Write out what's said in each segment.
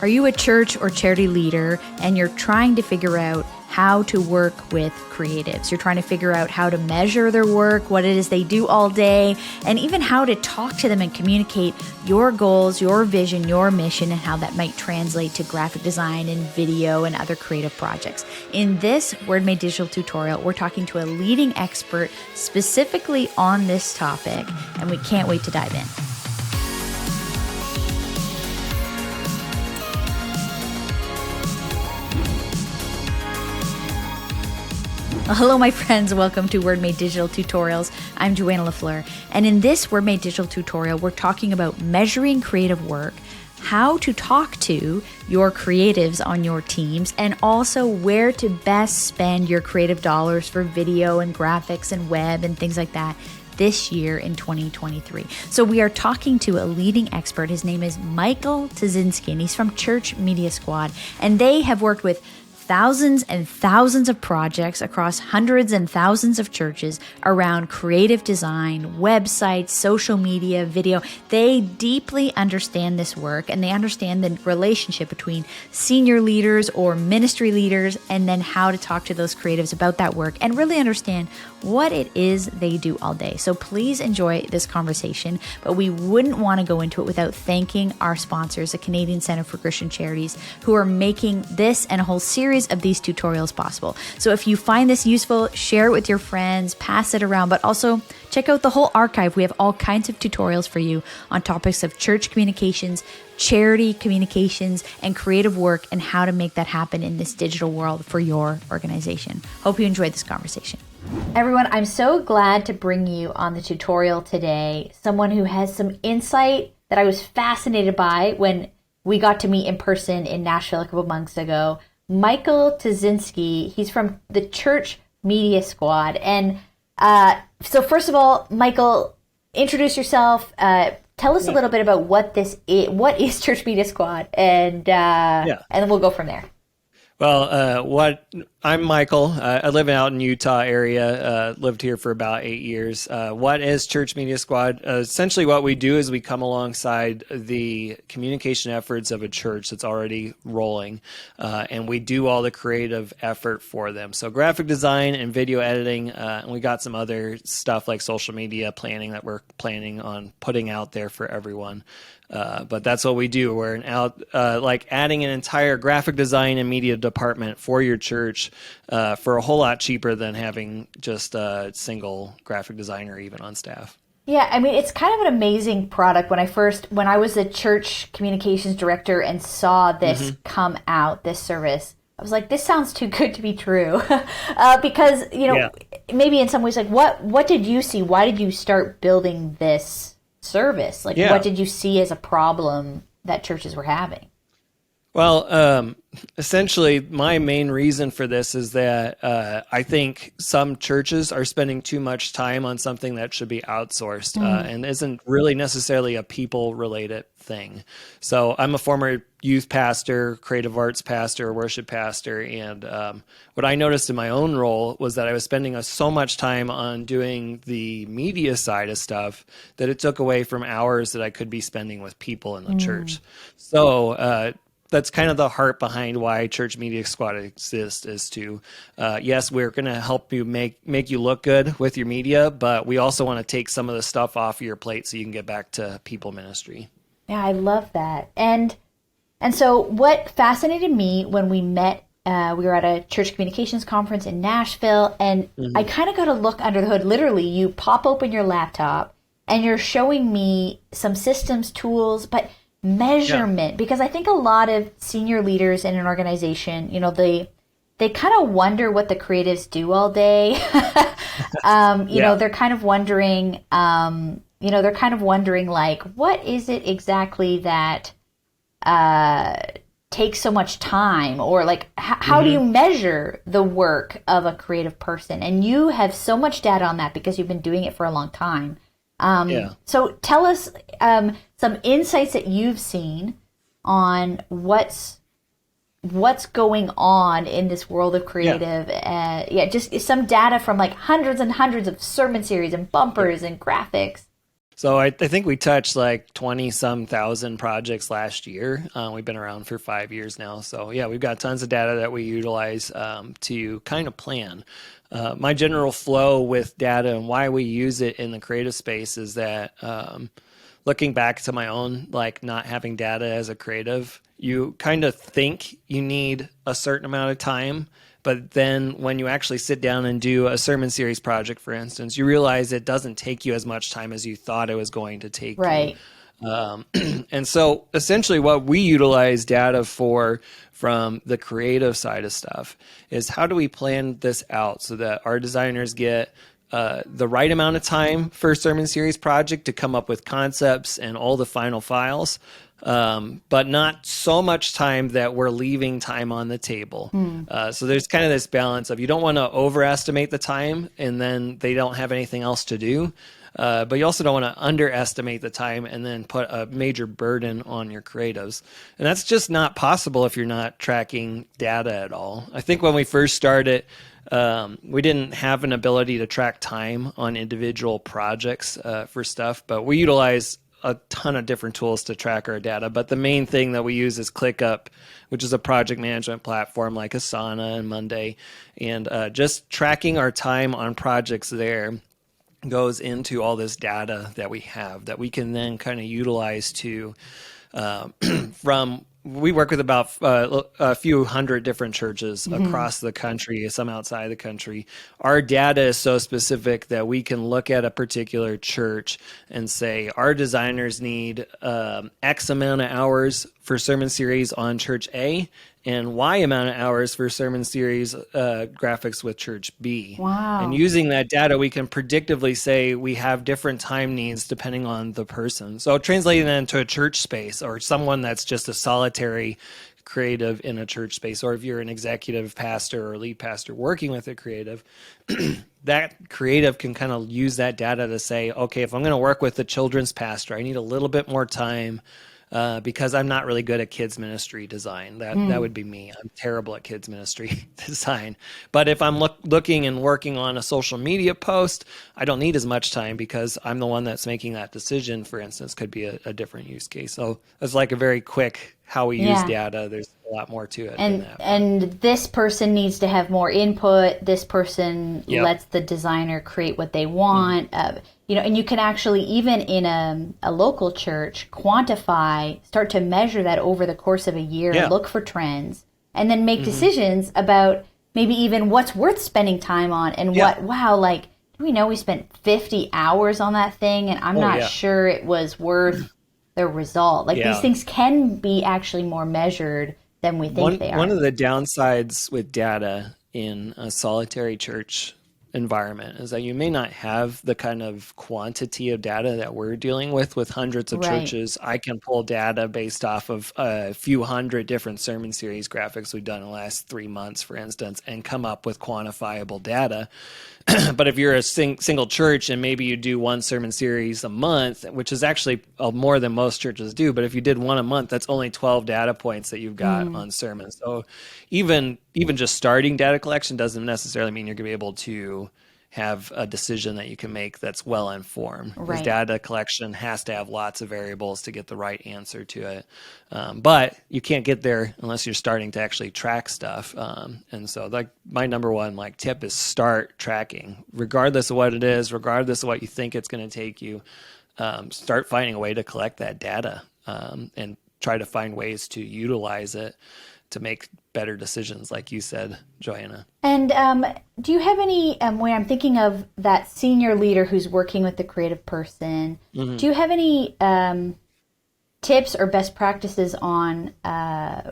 Are you a church or charity leader and you're trying to figure out how to work with creatives? You're trying to figure out how to measure their work, what it is they do all day, and even how to talk to them and communicate your goals, your vision, your mission, and how that might translate to graphic design and video and other creative projects. In this Word Made Digital tutorial, we're talking to a leading expert specifically on this topic, and we can't wait to dive in. Well, hello, my friends. Welcome to Word Made Digital Tutorials. I'm Joanna LaFleur. And in this Word Made Digital tutorial, we're talking about measuring creative work, how to talk to your creatives on your teams, and also where to best spend your creative dollars for video and graphics and web and things like that this year in 2023. So we are talking to a leading expert. His name is Michael Tuszynski, and he's from Church Media Squad. And they have worked with thousands and thousands of projects across hundreds and thousands of churches around creative design, websites, social media, video. They deeply understand this work, and they understand the relationship between senior leaders or ministry leaders and then how to talk to those creatives about that work and really understand what it is they do all day. So please enjoy this conversation, but we wouldn't want to go into it without thanking our sponsors, the Canadian Centre for Christian Charities, who are making this and a whole series of these tutorials possible. So if you find this useful, share it with your friends, pass it around, but also check out the whole archive. We have all kinds of tutorials for you on topics of church communications, charity communications, and creative work, and how to make that happen in this digital world for your organization. Hope you enjoyed this conversation. Everyone, I'm so glad to bring you on the tutorial today someone who has some insight that I was fascinated by when we got to meet in person in Nashville a couple months ago. Michael Tuszynski, he's from the Church Media Squad. And so first of all, Michael, introduce yourself. Tell us a little bit about what this is. What is Church Media Squad? And then we'll go from there. Well, I'm Michael. I live out in Utah area, lived here for about 8 years. What is Church Media Squad? Essentially what we do is we come alongside the communication efforts of a church that's already rolling, and we do all the creative effort for them. So graphic design and video editing, and we got some other stuff like social media planning that we're planning on putting out there for everyone. But that's what we do. We're adding an entire graphic design and media department for your church for a whole lot cheaper than having just a single graphic designer even on staff. Yeah, I mean, it's kind of an amazing product. When I was a church communications director and saw this come out, this service, I was like, this sounds too good to be true. Because, maybe in some ways, like what did you see? Why did you start building this service? What did you see as a problem that churches were having? Well, essentially, my main reason for this is that I think some churches are spending too much time on something that should be outsourced and isn't really necessarily a people-related thing. So I'm a former youth pastor, creative arts pastor, worship pastor, and what I noticed in my own role was that I was spending so much time on doing the media side of stuff that it took away from hours that I could be spending with people in the church. So that's kind of the heart behind why Church Media Squad exists, is to, yes, we're going to help you make you look good with your media, but we also want to take some of the stuff off your plate so you can get back to people ministry. Yeah, I love that. And so what fascinated me when we met, we were at a church communications conference in Nashville, and I kind of got a look under the hood. Literally, you pop open your laptop and you're showing me some systems, tools, but measurement, because I think a lot of senior leaders in an organization, they kind of wonder what the creatives do all day. They're kind of wondering, like, what is it exactly that takes so much time, or like, how do you measure the work of a creative person? And you have so much data on that because you've been doing it for a long time. So tell us some insights that you've seen on what's going on in this world of creative. Just some data from like hundreds and hundreds of sermon series and bumpers and graphics. So I think we touched like 20 some thousand projects last year. We've been around for 5 years now. So yeah, we've got tons of data that we utilize to kind of plan. My general flow with data and why we use it in the creative space is that looking back to my own, like not having data as a creative, you kind of think you need a certain amount of time. But then when you actually sit down and do a sermon series project, for instance, you realize it doesn't take you as much time as you thought it was going to take Right. you. And so essentially what we utilize data for from the creative side of stuff is how do we plan this out so that our designers get the right amount of time for a sermon series project to come up with concepts and all the final files, but not so much time that we're leaving time on the table. So there's kind of this balance of you don't want to overestimate the time and then they don't have anything else to do. But you also don't want to underestimate the time and then put a major burden on your creatives. And that's just not possible if you're not tracking data at all. I think when we first started, we didn't have an ability to track time on individual projects for stuff, but we utilize a ton of different tools to track our data. But the main thing that we use is ClickUp, which is a project management platform like Asana and Monday. And just tracking our time on projects there goes into all this data that we have that we can then kind of utilize to we work with about a few hundred different churches across the country, some outside the country. Our data is so specific that we can look at a particular church and say, our designers need X amount of hours for sermon series on church A and Y amount of hours for sermon series graphics with church B. Wow. And using that data, we can predictively say we have different time needs depending on the person. So translating that into a church space or someone that's just a solitary creative in a church space, or if you're an executive pastor or lead pastor working with a creative, that creative can kind of use that data to say, okay, if I'm going to work with the children's pastor, I need a little bit more time because I'm not really good at kids ministry design. That would be me. I'm terrible at kids ministry design. But if I'm looking and working on a social media post, I don't need as much time because I'm the one that's making that decision, for instance, could be a different use case. So it's like a very quick how we use data. There's a lot more to it than that. And this person needs to have more input. This person lets the designer create what they want. And you can actually, even in a local church, quantify, start to measure that over the course of a year, look for trends, and then make decisions about maybe even what's worth spending time on and we know we spent 50 hours on that thing and I'm not sure it was worth the result. These things can be actually more measured than we think they are. One of the downsides with data in a solitary church environment is that you may not have the kind of quantity of data that we're dealing with hundreds of churches. I can pull data based off of a few hundred different sermon series graphics we've done in the last 3 months, for instance, and come up with quantifiable data. But if you're a single church and maybe you do one sermon series a month, which is actually more than most churches do, but if you did one a month, that's only 12 data points that you've got on sermons. So even just starting data collection doesn't necessarily mean you're going to be able to have a decision that you can make that's well informed. Because data collection has to have lots of variables to get the right answer to it. But you can't get there unless you're starting to actually track stuff. And so my number one tip is start tracking, regardless of what it is, regardless of what you think it's going to take you. Start finding a way to collect that data and try to find ways to utilize it to make better decisions, like you said, Joanna. And do you have any, when I'm thinking of that senior leader who's working with the creative person, do you have any tips or best practices on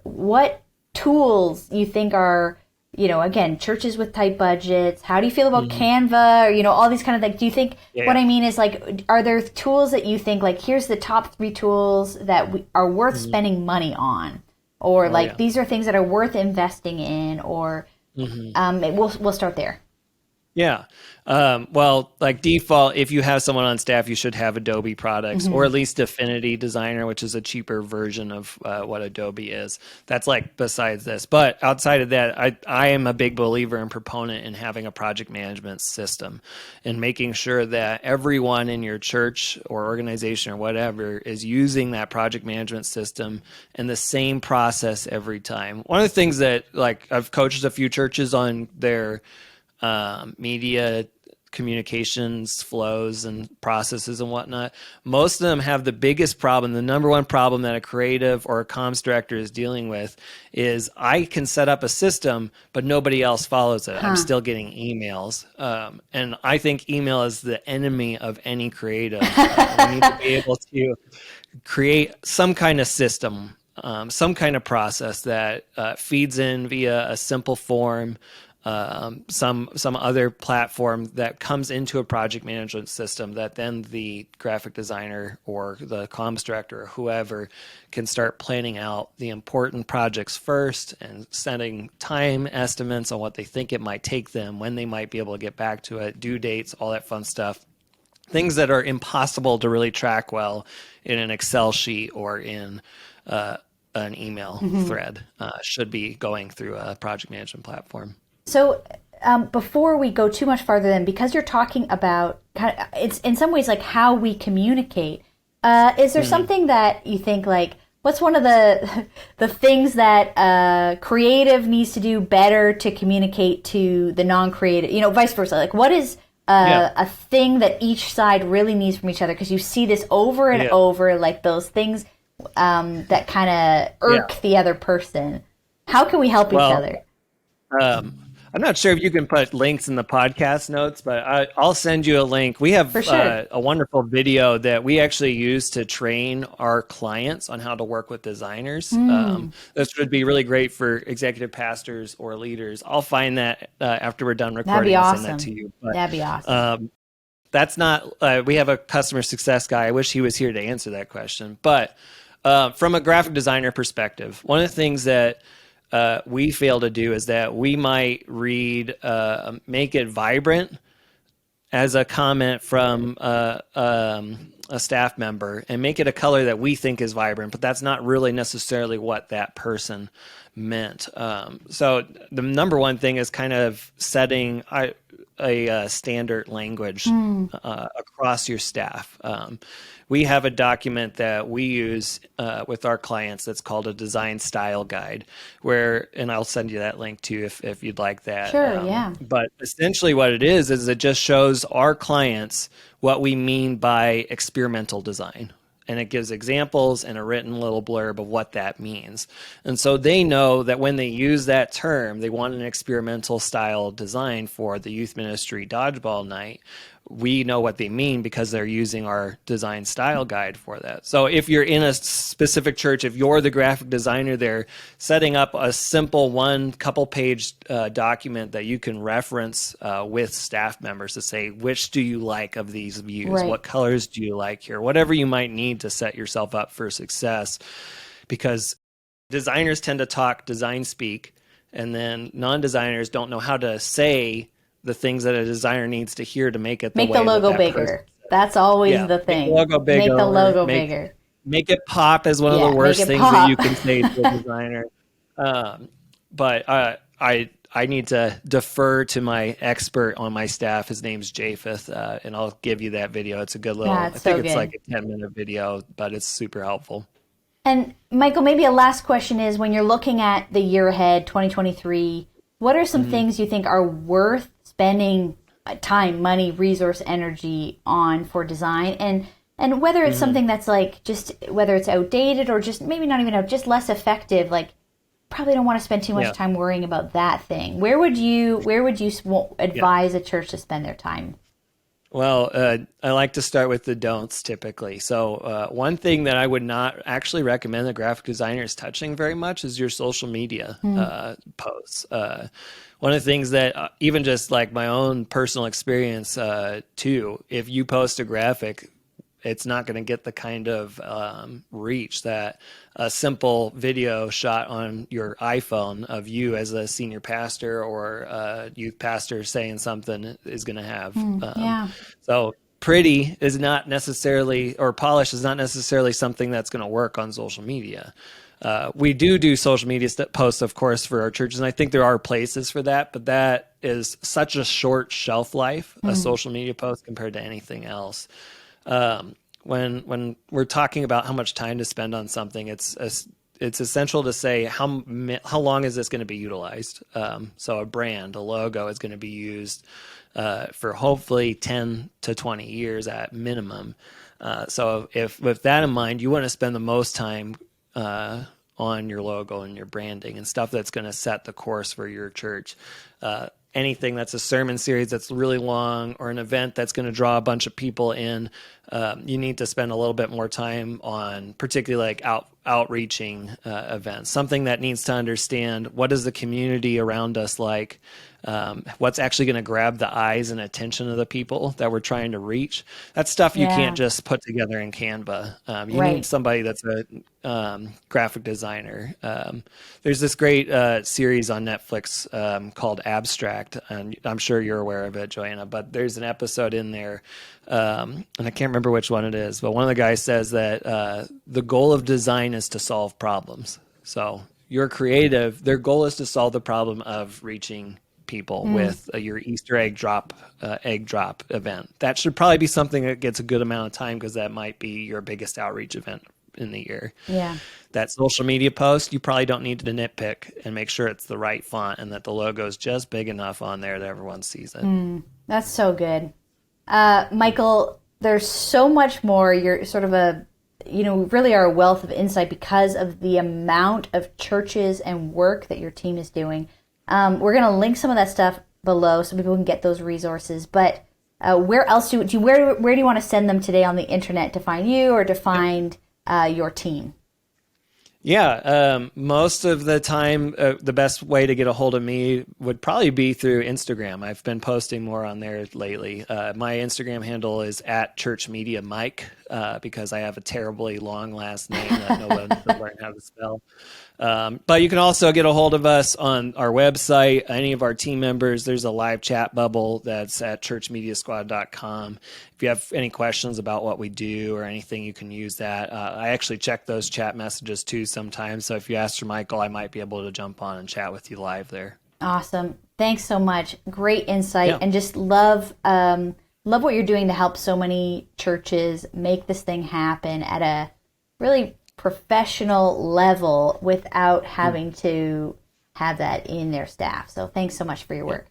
what tools you think are, again, churches with tight budgets? How do you feel about Canva, or, all these kind of things? Do you think, what I mean is are there tools that you think here's the top 3 tools that are worth spending money on? Or these are things that are worth investing in, or we'll start there. Yeah. Well, like default, if you have someone on staff, you should have Adobe products or at least Affinity Designer, which is a cheaper version of what Adobe is. That's like besides this. But outside of that, I am a big believer and proponent in having a project management system and making sure that everyone in your church or organization or whatever is using that project management system and the same process every time. One of the things that like I've coached a few churches on their media communications flows and processes and whatnot. Most of them have the biggest problem. The number one problem that a creative or a comms director is dealing with is I can set up a system, but nobody else follows it. I'm still getting emails. And I think email is the enemy of any creative. We need to be able to create some kind of system, some kind of process that feeds in via a simple form, some other platform that comes into a project management system that then the graphic designer or the comms director or whoever can start planning out the important projects first and setting time estimates on what they think it might take them, when they might be able to get back to it, due dates, all that fun stuff. Things that are impossible to really track well in an Excel sheet or in an email thread should be going through a project management platform. So before we go too much farther, then, because you're talking about it's in some ways like how we communicate, is there something that you think like what's one of the things that creative needs to do better to communicate to the non-creative, vice versa? Like what is a thing that each side really needs from each other? Because you see this over and over, like those things that kind of irk the other person. How can we help each other? I'm not sure if you can put links in the podcast notes, but I'll send you a link. We have a wonderful video that we actually use to train our clients on how to work with designers. This would be really great for executive pastors or leaders. I'll find that after we're done recording. That'd be awesome. And send that to you. But, that'd be awesome. That's not, we have a customer success guy. I wish he was here to answer that question. But from a graphic designer perspective, one of the things that we fail to do is that we might read, make it vibrant as a comment from a staff member and make it a color that we think is vibrant, but that's not really necessarily what that person meant. So the number one thing is kind of setting a standard language across your staff. We have a document that we use with our clients that's called a design style guide, and I'll send you that link too if you'd like that. Sure, yeah. But essentially what it is it just shows our clients what we mean by experimental design. And it gives examples and a written little blurb of what that means. And so they know that when they use that term, they want an experimental style design for the youth ministry dodgeball night. We know what they mean because they're using our design style guide for that. So if you're in a specific church, if you're the graphic designer there, setting up a simple couple page document that you can reference with staff members to say, which do you like of these views? Right. What colors do you like here? Whatever you might need to set yourself up for success. Because designers tend to talk design speak, and then non-designers don't know how to say the things that a designer needs to hear to make it make the logo bigger. That's always the thing. Make the logo bigger. Make the logo bigger. Make it pop is one of the worst things that you can say to a designer. But I need to defer to my expert on my staff. His name's Japheth, and I'll give you that video. It's a good little. I think it's like a 10-minute video, but it's super helpful. And Michael, maybe a last question is: when you're looking at the year ahead, 2023, what are some things you think are worth spending time, money, resource, energy on for design, and whether it's something that's like just whether it's outdated or just maybe not even just less effective, like probably don't want to spend too much time worrying about that thing. Where would you advise a church to spend their time? Well, I like to start with the don'ts typically. So one thing that I would not actually recommend the graphic designers touching very much is your social media posts. One of the things that even just like my own personal experience too, if you post a graphic it's not going to get the kind of reach that a simple video shot on your iPhone of you as a senior pastor or a youth pastor saying something is going to have. So pretty is not necessarily, or polish is not necessarily something that's going to work on social media. We do social media posts, of course, for our churches, and I think there are places for that, but that is such a short shelf life, a social media post, compared to anything else. When we're talking about how much time to spend on something, it's essential to say how long is this going to be utilized. So a brand, a logo is going to be used for hopefully 10 to 20 years at minimum. So if with that in mind, you want to spend the most time on your logo and your branding and stuff that's going to set the course for your church. Anything that's a sermon series that's really long or an event that's going to draw a bunch of people in, you need to spend a little bit more time on particularly like outreaching events, something that needs to understand what is the community around us like, what's actually going to grab the eyes and attention of the people that we're trying to reach. That's stuff you can't just put together in Canva. You need somebody that's a graphic designer. There's this great series on Netflix called Abstract, and I'm sure you're aware of it, Joanna, but there's an episode in there, and I can't remember which one it is, but one of the guys says that the goal of design is to solve problems. So you're creative. Their goal is to solve the problem of reaching people with your Easter egg drop event. That should probably be something that gets a good amount of time because that might be your biggest outreach event in the year. Yeah. That social media post, you probably don't need to nitpick and make sure it's the right font and that the logo is just big enough on there that everyone sees it. That's so good. Michael, there's so much more. You're sort of really are a wealth of insight because of the amount of churches and work that your team is doing. We're going to link some of that stuff below so people can get those resources. But where else where do you want to send them today on the internet to find you or to find your team? Yeah, most of the time, the best way to get a hold of me would probably be through Instagram. I've been posting more on there lately. My Instagram handle is @ChurchMediaMike because I have a terribly long last name that no one can learn how to spell. But you can also get a hold of us on our website, any of our team members. There's a live chat bubble that's at churchmediasquad.com. If you have any questions about what we do or anything, you can use that. I actually check those chat messages too sometimes. So if you ask for Michael, I might be able to jump on and chat with you live there. Awesome. Thanks so much. Great insight. And just love what you're doing to help so many churches make this thing happen at a really professional level without having to have that in their staff. So thanks so much for your work.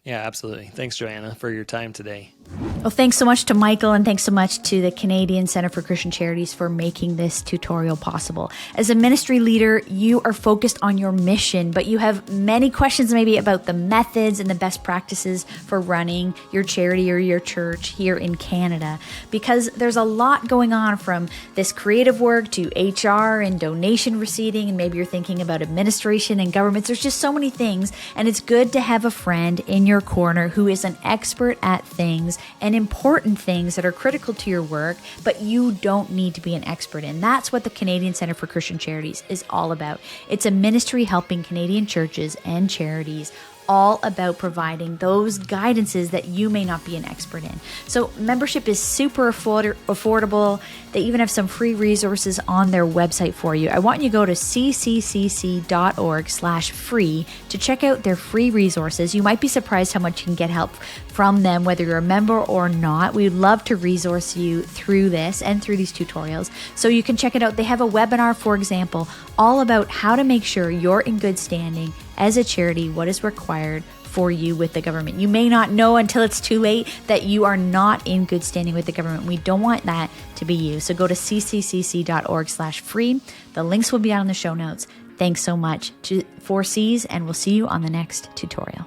Yeah, absolutely. Thanks, Joanna, for your time today. Well, thanks so much to Michael, and thanks so much to the Canadian Centre for Christian Charities for making this tutorial possible. As a ministry leader, you are focused on your mission, but you have many questions maybe about the methods and the best practices for running your charity or your church here in Canada, because there's a lot going on from this creative work to HR and donation receiving, and maybe you're thinking about administration and governments. There's just so many things, and it's good to have a friend in your corner who is an expert at things and important things that are critical to your work, but you don't need to be an expert in. That's what the Canadian Centre for Christian Charities is all about. It's a ministry helping Canadian churches and charities, all about providing those guidances that you may not be an expert in. So membership is super affordable. They even have some free resources on their website for you. I want you to go to cccc.org/free to check out their free resources. You might be surprised how much you can get help from them, whether you're a member or not. We'd love to resource you through this and through these tutorials. So you can check it out. They have a webinar, for example, all about how to make sure you're in good standing as a charity, what is required for you with the government. You may not know until it's too late that you are not in good standing with the government. We don't want that to be you. So go to cccc.org/free. The links will be out in the show notes. Thanks so much to 4Cs, and we'll see you on the next tutorial.